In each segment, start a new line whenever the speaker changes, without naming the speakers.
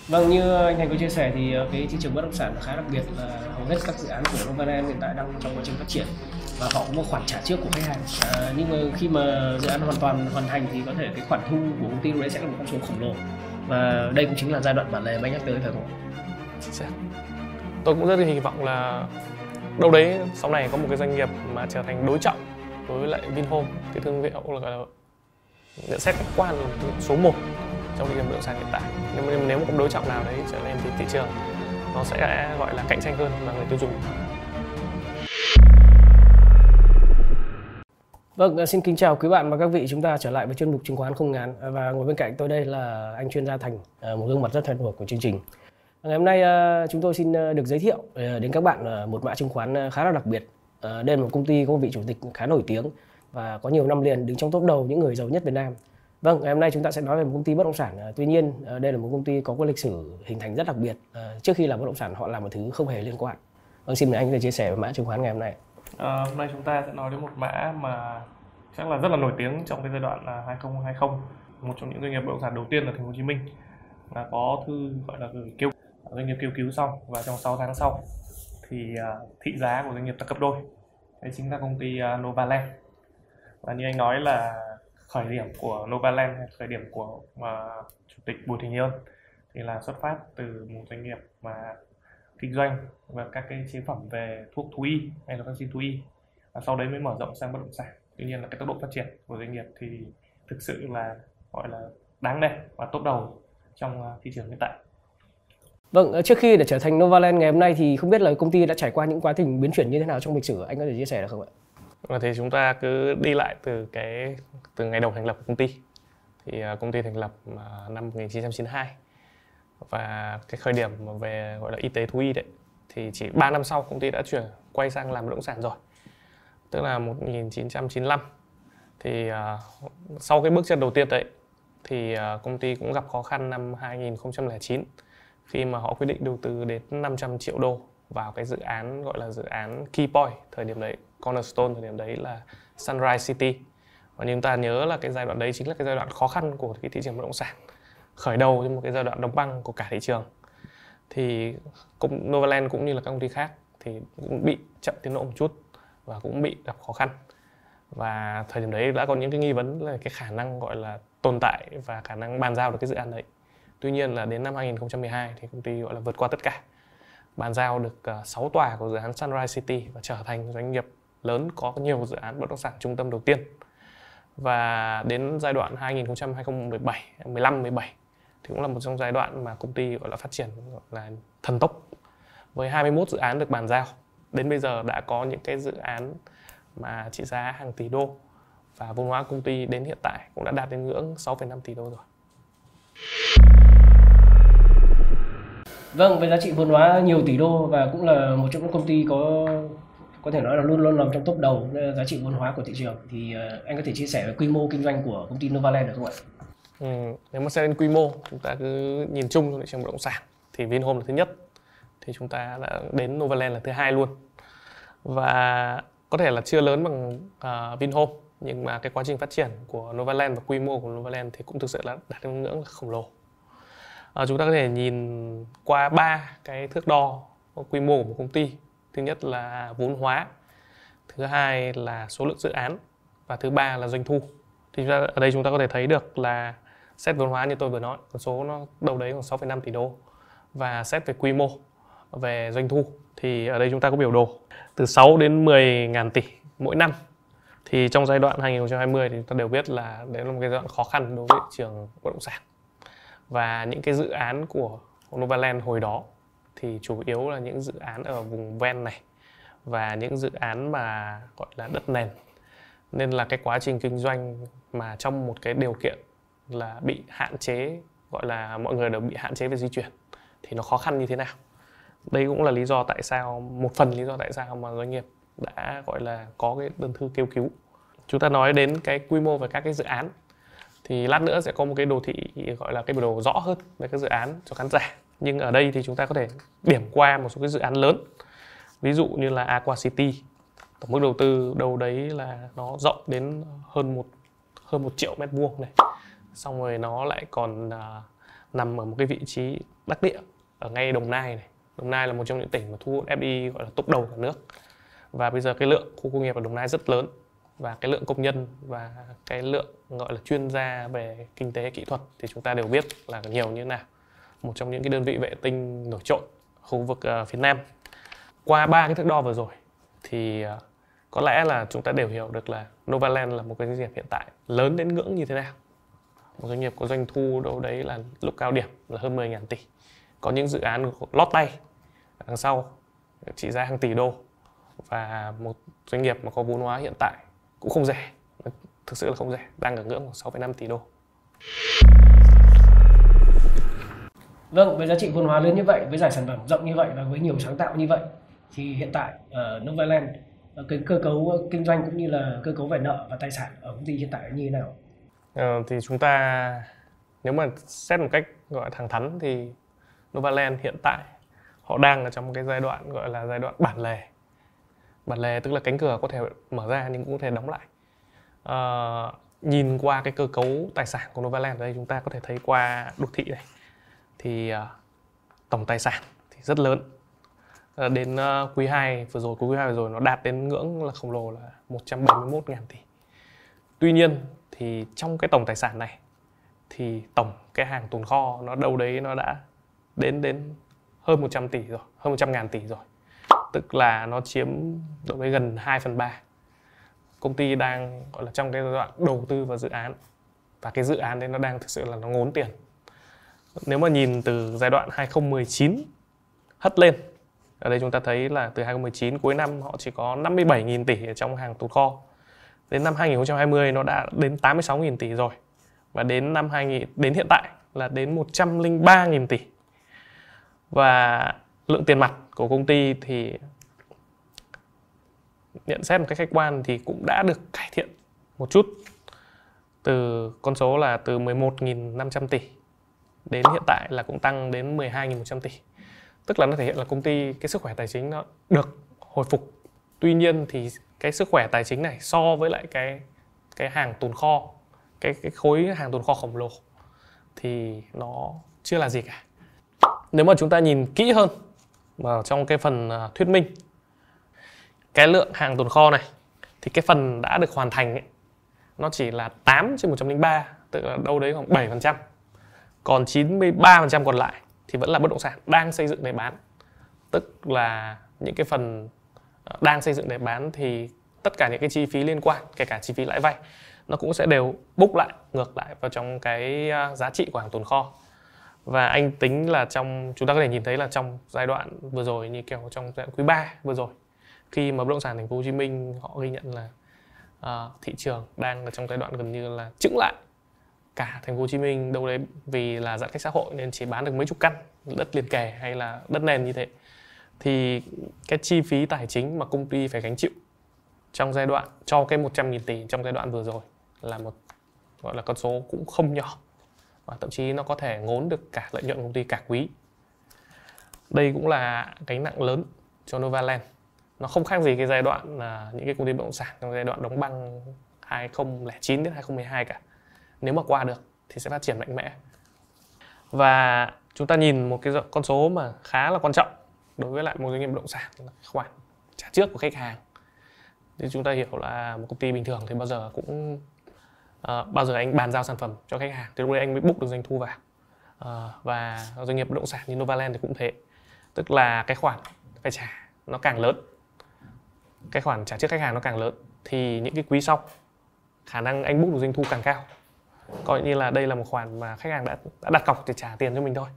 Vâng, như anh Thành có chia sẻ thì cái thị trường bất động sản khá đặc biệt là hầu hết các dự án của Novaland hiện tại đang trong quá trình phát triển và họ có một khoản trả trước của khách hàng. Nhưng mà khi mà dự án hoàn toàn hoàn thành thì có thể cái khoản thu của công ty lúc đấy sẽ là một con số khổng lồ. Và đây cũng chính là giai đoạn bản lề mà anh nhắc tới phải không?
Tôi cũng rất hy vọng là đâu đấy sau này có một cái doanh nghiệp mà trở thành đối trọng đối với lại Vinhome, cái thương hiệu là nhận xét khách quan là số 1 trong thị trường bất động sản hiện tại. Nếu một đối trọng nào đấy trở nên thì thị trường nó sẽ gọi là cạnh tranh hơn và người tiêu dùng.
Vâng, xin kính chào quý bạn và các vị, chúng ta trở lại với chuyên mục chứng khoán không ngán và ngồi bên cạnh tôi đây là anh chuyên gia Thành, một gương mặt rất thân thuộc của chương trình. Ngày hôm nay chúng tôi xin được giới thiệu đến các bạn một mã chứng khoán khá là đặc biệt. Đây là một công ty có một vị chủ tịch khá nổi tiếng và có nhiều năm liền đứng trong top đầu những người giàu nhất Việt Nam. Vâng, ngày hôm nay chúng ta sẽ nói về một công ty bất động sản. Tuy nhiên, đây là một công ty có cái lịch sử hình thành rất đặc biệt. Trước khi làm bất động sản, họ làm một thứ không hề liên quan. Vâng, xin mời anh để chia sẻ về mã chứng khoán ngày hôm nay.
Hôm nay chúng ta sẽ nói đến một mã mà chắc là rất là nổi tiếng trong cái giai đoạn 2020, một trong những doanh nghiệp bất động sản đầu tiên ở thành phố Hồ Chí Minh là có thư gọi là gửi kêu doanh nghiệp kêu cứu xong, và trong 6 tháng sau thì thị giá của doanh nghiệp tăng gấp đôi. Đấy chính là công ty Novaland. Và như anh nói là khởi điểm của Novaland, khởi điểm của chủ tịch Bùi Thị Nhơn thì là xuất phát từ một doanh nghiệp mà kinh doanh và các cái chế phẩm về thuốc thú y hay là vaccine thú y, và sau đấy mới mở rộng sang bất động sản. Tuy nhiên là cái tốc độ phát triển của doanh nghiệp thì thực sự là gọi là đáng nể và top đầu trong thị trường hiện tại.
Vâng, trước khi để trở thành Novaland ngày hôm nay thì không biết là công ty đã trải qua những quá trình biến chuyển như thế nào trong lịch sử, anh có thể chia sẻ được không ạ?
Và thì chúng ta cứ đi lại từ ngày đầu thành lập của công ty. Thì công ty thành lập năm 1992. Và cái khởi điểm về gọi là y tế thú y đấy thì chỉ 3 năm sau công ty đã quay sang làm bất động sản rồi. Tức là 1995. Thì sau cái bước chân đầu tiên đấy thì công ty cũng gặp khó khăn năm 2009 khi mà họ quyết định đầu tư đến 500 triệu đô vào cái dự án gọi là dự án Keypoint thời điểm đấy, Cornerstone thời điểm đấy là Sunrise City. Và chúng ta nhớ là cái giai đoạn đấy chính là cái giai đoạn khó khăn của cái thị trường bất động sản, khởi đầu cho một cái giai đoạn đóng băng của cả thị trường. Thì Novaland cũng như là các công ty khác thì cũng bị chậm tiến độ một chút và cũng bị gặp khó khăn. Và thời điểm đấy đã có những cái nghi vấn là cái khả năng gọi là tồn tại và khả năng bàn giao được cái dự án đấy. Tuy nhiên là đến năm 2012 thì công ty gọi là vượt qua tất cả, bàn giao được 6 tòa của dự án Sunrise City và trở thành doanh nghiệp lớn có nhiều dự án bất động sản trung tâm đầu tiên. Và đến giai đoạn 2017, 15, 17 thì cũng là một trong giai đoạn mà công ty gọi là phát triển gọi là thần tốc, với 21 dự án được bàn giao. Đến bây giờ đã có những cái dự án mà trị giá hàng tỷ đô và vốn hóa công ty đến hiện tại cũng đã đạt đến ngưỡng 6,5 tỷ đô rồi.
Vâng, với giá trị vốn hóa nhiều tỷ đô và cũng là một trong những công ty có thể nói là luôn luôn nằm trong top đầu giá trị vốn hóa của thị trường, thì anh có thể chia sẻ về quy mô kinh doanh của công ty Novaland được không ạ?
Nếu mà xét đến quy mô, chúng ta cứ nhìn chung trong thị trường bất động sản thì Vinhome là thứ nhất, thì chúng ta đã đến Novaland là thứ hai luôn. Và có thể là chưa lớn bằng Vinhome, nhưng mà cái quá trình phát triển của Novaland và quy mô của Novaland thì cũng thực sự là đạt đến ngưỡng khổng lồ. Chúng ta có thể nhìn qua 3 cái thước đo quy mô của một công ty. Thứ nhất là vốn hóa, thứ hai là số lượng dự án, và thứ ba là doanh thu. Thì ở đây chúng ta có thể thấy được là xét vốn hóa như tôi vừa nói, con số nó đâu đấy khoảng 6,5 tỷ đô. Và xét về quy mô, về doanh thu thì ở đây chúng ta có biểu đồ từ 6 đến 10 ngàn tỷ mỗi năm. Thì trong giai đoạn 2020 thì chúng ta đều biết là đấy là một cái giai đoạn khó khăn đối với thị trường bất động sản. Và những cái dự án của Novaland hồi đó thì chủ yếu là những dự án ở vùng ven này và những dự án mà gọi là đất nền. Nên là cái quá trình kinh doanh mà trong một cái điều kiện là bị hạn chế, gọi là mọi người đều bị hạn chế về di chuyển, thì nó khó khăn như thế nào. Đây cũng là lý do tại sao, một phần lý do tại sao mà doanh nghiệp đã gọi là có cái đơn thư kêu cứu. Chúng ta nói đến cái quy mô về các cái dự án thì lát nữa sẽ có một cái đồ thị gọi là cái biểu đồ rõ hơn về các dự án cho khán giả. Nhưng ở đây thì chúng ta có thể điểm qua một số cái dự án lớn. Ví dụ như là Aqua City, tổng mức đầu tư đâu đấy là nó rộng đến hơn 1 triệu mét vuông này. Xong rồi nó lại còn nằm ở một cái vị trí đắc địa ở ngay Đồng Nai này. Đồng Nai là một trong những tỉnh mà thu hút FDI gọi là top đầu cả nước. Và bây giờ cái lượng khu công nghiệp ở Đồng Nai rất lớn, và cái lượng công nhân và cái lượng gọi là chuyên gia về kinh tế kỹ thuật thì chúng ta đều biết là nhiều như thế nào. Một trong những cái đơn vị vệ tinh nổi trội khu vực phía Nam. Qua 3 cái thước đo vừa rồi thì có lẽ là chúng ta đều hiểu được là Novaland là một cái doanh nghiệp hiện tại lớn đến ngưỡng như thế nào. Một doanh nghiệp có doanh thu đâu đấy là lúc cao điểm là hơn 10.000 tỷ. Có những dự án lót tay đằng sau trị giá hàng tỷ đô. Và một doanh nghiệp mà có vốn hóa hiện tại cũng không rẻ, thực sự là không rẻ, đang ở ngưỡng 6,5 tỷ đô.
Vâng, với giá trị vốn hóa lớn như vậy, với giải sản phẩm rộng như vậy và với nhiều sáng tạo như vậy thì hiện tại ở Novaland cái cơ cấu kinh doanh cũng như là cơ cấu về nợ và tài sản ở công ty hiện tại như thế nào?
Thì chúng ta nếu mà xét một cách gọi là thẳng thắn thì Novaland hiện tại họ đang ở trong một cái giai đoạn gọi là giai đoạn bản lề. Bản lề tức là cánh cửa có thể mở ra nhưng cũng có thể đóng lại. Nhìn qua cái cơ cấu tài sản của Novaland đây, chúng ta có thể thấy qua đồ thị này thì tổng tài sản thì rất lớn. Đến quý 2 vừa rồi nó đạt đến ngưỡng là khổng lồ là 171.000 tỷ. Tuy nhiên thì trong cái tổng tài sản này thì tổng cái hàng tồn kho nó đâu đấy nó đã đến hơn 100 tỷ rồi, hơn 100.000 tỷ rồi. Tức là nó chiếm đâu đấy gần 2/3. Công ty đang gọi là trong cái giai đoạn đầu tư vào dự án, và cái dự án đấy nó đang thực sự là nó ngốn tiền. Nếu mà nhìn từ giai đoạn 2019 hất lên, ở đây chúng ta thấy là từ 2019 cuối năm họ chỉ có 57.000 tỷ ở trong hàng tồn kho. Đến năm 2020 nó đã đến 86.000 tỷ rồi. Và đến đến hiện tại là đến 103.000 tỷ. Và lượng tiền mặt của công ty thì nhận xét một cách khách quan thì cũng đã được cải thiện một chút. Từ con số là từ 11.500 tỷ đến hiện tại là cũng tăng đến 12.100 tỷ. Tức là nó thể hiện là công ty cái sức khỏe tài chính nó được hồi phục. Tuy nhiên thì cái sức khỏe tài chính này so với lại cái hàng tồn kho, cái khối hàng tồn kho khổng lồ thì nó chưa là gì cả. Nếu mà chúng ta nhìn kỹ hơn vào trong cái phần thuyết minh, cái lượng hàng tồn kho này thì cái phần đã được hoàn thành ấy, nó chỉ là 8/103, tức là đâu đấy khoảng 7%. Còn 93% còn lại thì vẫn là bất động sản đang xây dựng để bán. Tức là những cái phần đang xây dựng để bán thì tất cả những cái chi phí liên quan, kể cả chi phí lãi vay, nó cũng sẽ đều book lại, ngược lại vào trong cái giá trị của hàng tồn kho. Và anh tính là chúng ta có thể nhìn thấy là trong giai đoạn vừa rồi, như kiểu trong giai đoạn quý 3 vừa rồi, khi mà bất động sản thành phố Hồ Chí Minh họ ghi nhận là thị trường đang ở trong giai đoạn gần như là chững lại. Cả thành phố Hồ Chí Minh đâu đấy vì là giãn cách xã hội nên chỉ bán được mấy chục căn đất liền kề hay là đất nền như thế. Thì cái chi phí tài chính mà công ty phải gánh chịu trong giai đoạn cho cái 100.000 tỷ trong giai đoạn vừa rồi là một gọi là con số cũng không nhỏ, và thậm chí nó có thể ngốn được cả lợi nhuận của công ty cả quý. Đây cũng là gánh nặng lớn cho Novaland. Nó không khác gì cái giai đoạn những cái công ty bất động sản trong giai đoạn đóng băng 2009 đến 2012 cả. Nếu mà qua được thì sẽ phát triển mạnh mẽ. Và chúng ta nhìn một cái con số mà khá là quan trọng đối với lại một doanh nghiệp bất động sản là khoản trả trước của khách hàng. Thì chúng ta hiểu là một công ty bình thường thì bao giờ cũng bao giờ anh bàn giao sản phẩm cho khách hàng thì lúc đấy anh mới book được doanh thu vào. Và doanh nghiệp bất động sản như Novaland thì cũng thế. Tức là cái khoản phải trả nó càng lớn, cái khoản trả trước khách hàng nó càng lớn thì những cái quý sau khả năng anh book được doanh thu càng cao. Coi như là đây là một khoản mà khách hàng đã đặt cọc để trả tiền cho mình thôi.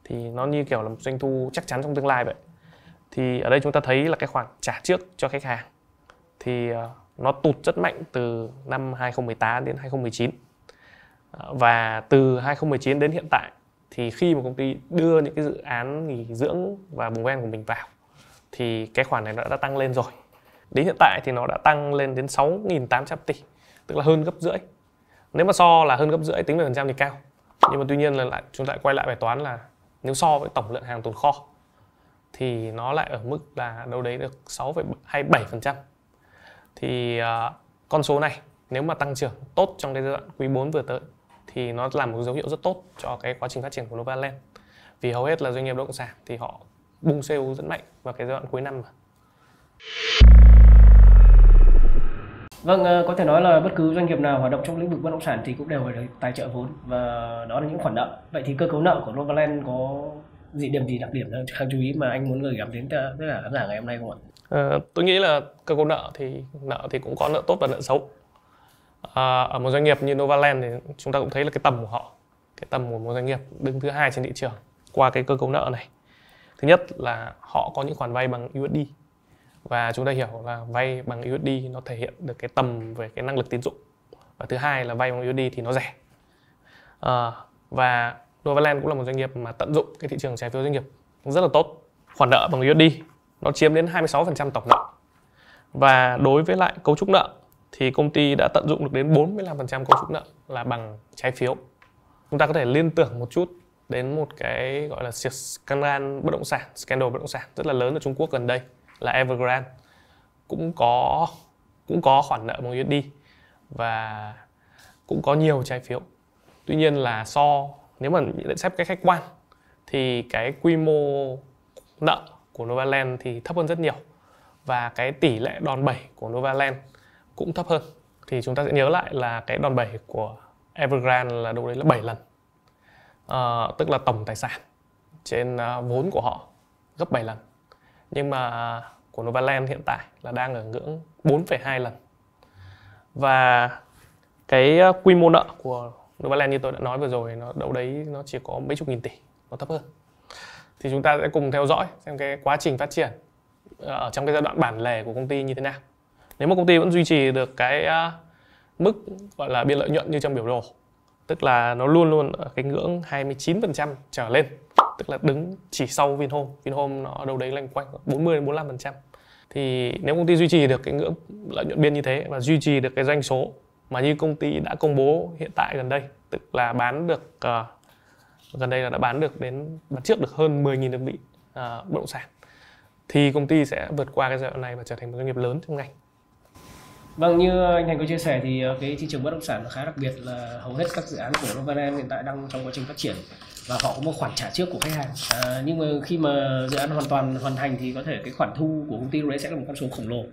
Thì nó như kiểu là một doanh thu chắc chắn trong tương lai vậy. Thì ở đây chúng ta thấy là cái khoản trả trước cho khách hàng thì nó tụt rất mạnh từ năm 2018 đến 2019. Và từ 2019 đến hiện tại thì khi một công ty đưa những cái dự án nghỉ dưỡng và vùng ven của mình vào thì cái khoản này nó đã tăng lên rồi. Đến hiện tại thì nó đã tăng lên đến 6.800 tỷ, tức là hơn gấp rưỡi. Nếu mà so là hơn gấp rưỡi tính về phần trăm thì cao. Nhưng mà tuy nhiên là chúng ta lại quay lại bài toán là nếu so với tổng lượng hàng tồn kho thì nó lại ở mức là đâu đấy được 6,27%. Thì con số này nếu mà tăng trưởng tốt trong cái giai đoạn quý 4 vừa tới thì nó là một dấu hiệu rất tốt cho cái quá trình phát triển của Novaland. Vì hầu hết là doanh nghiệp bất động sản thì họ bung sale rất mạnh vào cái giai đoạn cuối năm mà.
Vâng, có thể nói là bất cứ doanh nghiệp nào hoạt động trong lĩnh vực bất động sản thì cũng đều phải được tài trợ vốn, và đó là những khoản nợ. Vậy thì cơ cấu nợ của Novaland có điểm gì đặc điểm đáng chú ý mà anh muốn gửi gắm đến tất cả khán giả ngày hôm nay không ạ?
Tôi nghĩ là cơ cấu nợ thì cũng có nợ tốt và nợ xấu. Ở một doanh nghiệp như Novaland thì chúng ta cũng thấy là cái tầm của họ, cái tầm của một doanh nghiệp đứng thứ hai trên thị trường qua cái cơ cấu nợ này. Thứ nhất là họ có những khoản vay bằng USD, và chúng ta hiểu là vay bằng USD nó thể hiện được cái tầm về cái năng lực tín dụng. Và thứ hai là vay bằng USD thì nó rẻ. Và Novaland cũng là một doanh nghiệp mà tận dụng cái thị trường trái phiếu doanh nghiệp rất là tốt. Khoản nợ bằng USD nó chiếm đến 26% tổng nợ. Và đối với lại cấu trúc nợ thì công ty đã tận dụng được đến 45% cấu trúc nợ là bằng trái phiếu. Chúng ta có thể liên tưởng một chút đến một cái gọi là scandal bất động sản rất là lớn ở Trung Quốc gần đây là Evergrande, cũng có khoản nợ bằng USD và cũng có nhiều trái phiếu. Tuy nhiên là nếu mà nhận xét cái khách quan thì cái quy mô nợ của Novaland thì thấp hơn rất nhiều, và cái tỷ lệ đòn bẩy của Novaland cũng thấp hơn. Thì chúng ta sẽ nhớ lại là cái đòn bẩy của Evergrande là đâu đấy là 7 lần, tức là tổng tài sản trên vốn của họ gấp 7 lần. Nhưng mà của Novaland hiện tại là đang ở ngưỡng 4,2 lần. Và cái quy mô nợ của Novaland như tôi đã nói vừa rồi, nó đâu đấy nó chỉ có mấy chục nghìn tỷ, nó thấp hơn. Thì chúng ta sẽ cùng theo dõi xem cái quá trình phát triển ở trong cái giai đoạn bản lề của công ty như thế nào. Nếu mà công ty vẫn duy trì được cái mức gọi là biên lợi nhuận như trong biểu đồ, tức là nó luôn luôn ở cái ngưỡng 29% trở lên, tức là đứng chỉ sau Vinhome. Vinhome nó đâu đấy loanh quanh 40-45%. Thì nếu công ty duy trì được cái ngưỡng lợi nhuận biên như thế và duy trì được cái doanh số mà như công ty đã công bố hiện tại gần đây, tức là bán được gần đây là đã bán trước được hơn 10.000 đơn vị bất động sản, thì công ty sẽ vượt qua cái giai đoạn này và trở thành một doanh nghiệp lớn trong ngành.
Vâng, như anh Thành có chia sẻ thì cái thị trường bất động sản nó khá đặc biệt là hầu hết các dự án của Novaland hiện tại đang trong quá trình phát triển và họ có một khoản trả trước của khách hàng. Nhưng mà khi mà dự án hoàn thành thì có thể cái khoản thu của công ty lúc đấy sẽ là một con số khổng lồ,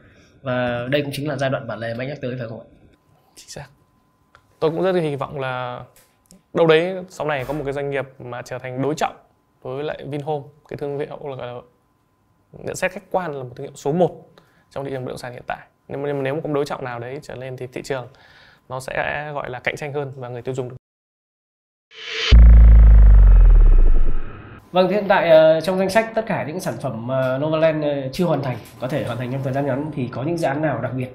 và đây cũng chính là giai đoạn bản lề mà anh nhắc tới, phải không ạ?
Chính xác. Tôi cũng rất hy vọng là đâu đấy sau này có một cái doanh nghiệp mà trở thành đối trọng đối với lại Vinhome, cái thương hiệu là nhận xét khách quan là một thương hiệu số 1 trong thị trường bất động sản hiện tại. Nhưng nếu mà có đối trọng nào đấy trở lên thì thị trường nó sẽ gọi là cạnh tranh hơn và người tiêu dùng được.
Vâng, hiện tại trong danh sách tất cả những sản phẩm Novaland chưa hoàn thành, có thể hoàn thành trong thời gian ngắn, thì có những dự án nào đặc biệt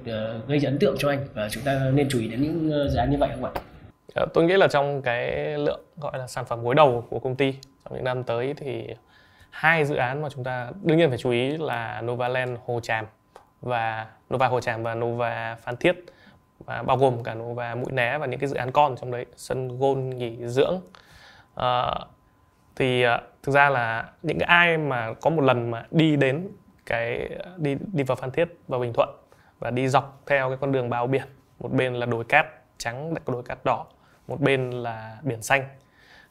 gây ấn tượng cho anh và chúng ta nên chú ý đến những dự án như vậy không ạ?
Tôi nghĩ là trong cái lượng gọi là sản phẩm gối đầu của công ty trong những năm tới thì 2 dự án mà chúng ta đương nhiên phải chú ý là Novaland Hồ Tràm và Nova Hồ Tràm và Nova Phan Thiết, và bao gồm cả Nova Mũi Né và những cái dự án con trong đấy, sân golf nghỉ dưỡng. Thực ra là những cái ai mà có một lần mà đi đến đi vào Phan Thiết và Bình Thuận và đi dọc theo cái con đường bao biển, một bên là đồi cát trắng, đồi cát đỏ, một bên là biển xanh,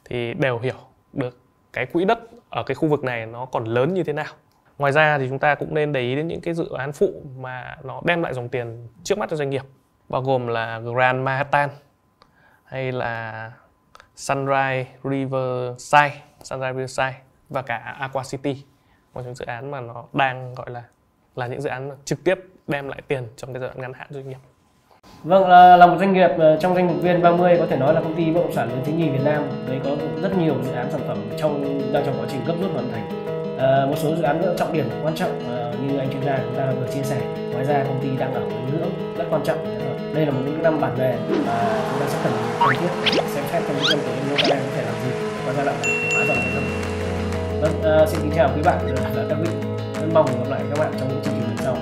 thì đều hiểu được cái quỹ đất ở cái khu vực này nó còn lớn như thế nào. Ngoài ra thì chúng ta cũng nên để ý đến những cái dự án phụ mà nó đem lại dòng tiền trước mắt cho doanh nghiệp, bao gồm là Grand Manhattan hay là Sunrise Riverside và cả Aqua City, một trong dự án mà nó đang gọi là những dự án trực tiếp đem lại tiền trong cái giai đoạn ngắn hạn doanh nghiệp.
Vâng, là một doanh nghiệp trong danh mục VN30 có thể nói là công ty bất động sản lớn thứ nhì Việt Nam. Đấy có rất nhiều dự án sản phẩm đang trong quá trình gấp rút hoàn thành. Một số dự án trọng điểm quan trọng như anh chuyên gia chúng ta vừa chia sẻ. Ngoài ra công ty đang ở một ngưỡng rất quan trọng. Đây là một những năm bản lề và chúng ta sẽ cần thiết xem xét trong những năm tới Novaland có thể làm gì qua giai đoạn này để hóa dòng thành công. Vâng, xin kính chào quý bạn và các vị. Rất mong gặp lại các bạn trong những chương trình lần sau.